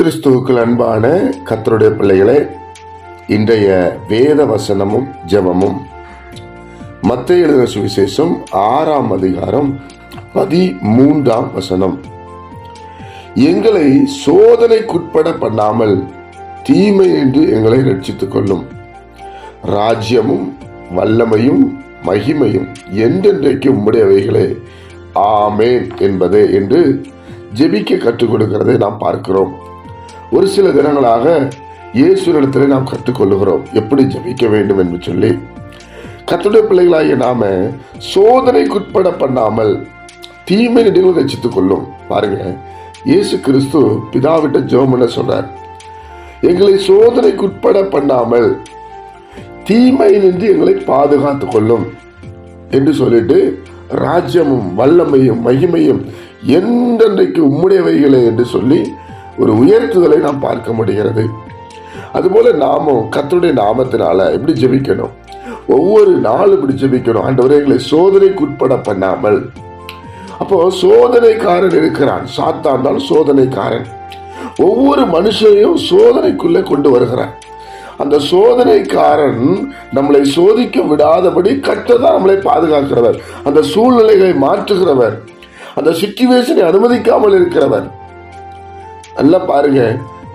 கிறிஸ்துவுக்குள் அன்பான கர்த்தருடைய பிள்ளைகளே, இன்றைய வேத வசனமும் ஜெபமும் மத்தேயு எழுதின சுவிசேஷம் 6ஆம் அதிகாரம் 13ஆம் வசனம். எங்களை சோதனைக்குட்பட பண்ணாமல் தீமை என்று எங்களை ரட்சித்துக் கொள்ளும். ராஜ்யமும் வல்லமையும் மகிமையும் என்றென்றைக்கு உம்முடையவைகளே, ஆமேன் என்பதே என்று ஜெபிக்க கற்றுக் கொடுக்கிறதை நாம் பார்க்கிறோம். ஒரு சில தினங்களாக இயேசுவிடத்திலே நாம் கற்றுக்கொள்ளுகிறோம் எப்படி ஜெபிக்க வேண்டும் என்று சொல்லி. கர்த்தருடைய பிள்ளைகளாகிய நாம சோதனைக்குட்பட பண்ணாமல் தீமை நின்று ரட்சித்துக் கொள்ளும். பாருங்க, இயேசு கிறிஸ்து பிதாவிட்ட ஜெபம் பண்ண சொல்றார். எங்களை சோதனைக்குட்பட பண்ணாமல் தீமை நின்று எங்களை பாதுகாத்துக் கொள்ளும் என்று சொல்லிட்டு, ராஜ்யமும் வல்லமையும் மகிமையும் என்றென்றைக்கு உம்முடையவைகளே என்று சொல்லி ஒரு உயர்த்துதலை நாம் பார்க்க முடிகிறது. அதுபோல நாமும் கர்த்தருடைய நாமத்தினால எப்படி ஜெபிக்கணும், ஒவ்வொரு நாளும் இப்படி ஜெபிக்கணும். ஆண்டவரே, எங்களை சோதனைக்குட்பட பண்ணாமல். அப்போ சோதனைக்காரன் இருக்கிறான், சாத்தான் தான் சோதனைக்காரன். ஒவ்வொரு மனுஷனையும் சோதனைக்குள்ளே கொண்டு வருகிறான். அந்த சோதனைக்காரன் நம்மளை சோதிக்க விடாதபடி கர்த்தர் தான் நம்மளை பாதுகாக்கிறவர், அந்த சூழ்நிலைகளை மாற்றுகிறவர், அந்த சிச்சுவேஷனை அனுமதிக்காமல் இருக்கிறவர். நல்லா பாருங்க,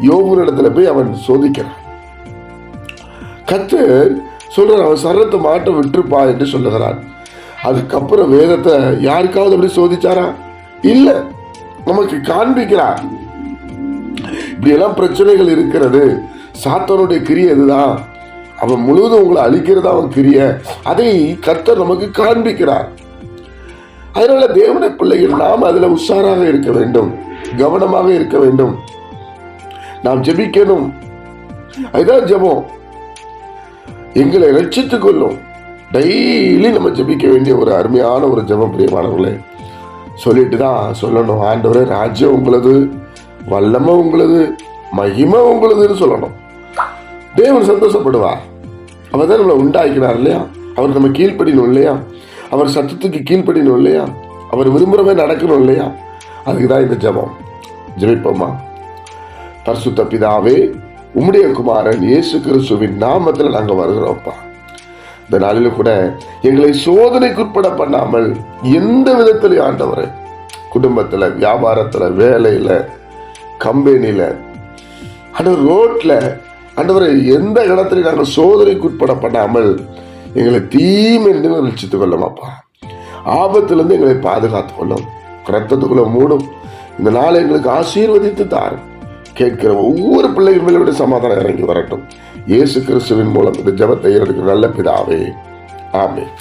யோபுவிடத்துல போய் அவன் சோதிக்கிறான். கர்த்தர் சொல்றான், அவன் சரத்தை மாட்ட விட்டுருப்பா என்று சொல்லுகிறான். அதுக்கப்புறம் வேதத்தை யாருக்காவது அப்படி சோதிச்சாரா? இல்ல, நமக்கு காண்பிக்கிறார். இப்படி எல்லாம் பிரச்சனைகள் இருக்கிறது, சாத்தானுடைய கிரியை இதுதான், அவன் முழுவதும் உங்களை அழிக்கிறதா அவன் கிரிய, அதை கர்த்தர் நமக்கு காண்பிக்கிறார். அதனால தேவனுடைய பிள்ளைகள் நாம் அதுல உஷாராக இருக்க வேண்டும், கவனமாக இருக்க வேண்டும். நாம் ஜெபிக்கணும். அதுதான் ஜெபம். எங்களை ரட்சித்துக் கொள்ளும். டெய்லி நம்ம ஜெபிக்க வேண்டிய ஒரு அருமையான ஒரு ஜெபம் பிரியமானவர்களே. சொல்லிட்டு தான் சொல்லணும், ஆண்டவரே, ராஜ்யம் உங்களது, வல்லமை உங்களது, மகிமை உங்களதுன்னு சொல்லணும். தேவன் சந்தோஷப்படுவார். அவர் தான் நம்மளை உண்டாக்கினார் இல்லையா? அவர் நம்ம கீழ்ப்படினோம் இல்லையா? அவர் சத்தத்துக்கு கீழ்ப்படினோம் இல்லையா? அவர் விரும்புறவே நடக்கணும் இல்லையா? அதுக்கு தான் இந்த ஜெபம். ஜெபிப்போமா? பரிசுத்த பிதாவே, உம்முடைய குமாரன் இயேசு கிறிஸ்துவின் நாமத்தில் நாங்கள் வருகிறோம்ப்பா. இந்த நாளில கூட எங்களை சோதனைக்குட்பட பண்ணாமல் எந்த விதத்திலையும் ஆண்டவரே, குடும்பத்தில், வியாபாரத்தில், வேலையில், கம்பெனியில், ஆண்டவர் ரோட்ல, ஆண்டவரை எந்த இடத்துல நாங்கள் சோதனைக்குட்பட பண்ணாமல் எங்களை தீமை என்று ரட்சித்துக் கொள்ளுமாப்பா. ஆபத்திலிருந்து எங்களை பாதுகாத்துக் கொள்ளும், ரத்தத்துக்குள்ள மூடும். இந்த நாளை எங்களுக்கு ஆசீர்வதித்து தாரும். கேட்கிற ஒவ்வொரு பிள்ளைகள் மேலும் சமாதானம் இறங்கி வரட்டும். இயேசு கிறிஸ்துவின் மூலம் இந்த ஜெபத்தை ஏறதுக்கு நல்ல பிதாவே, ஆமென்.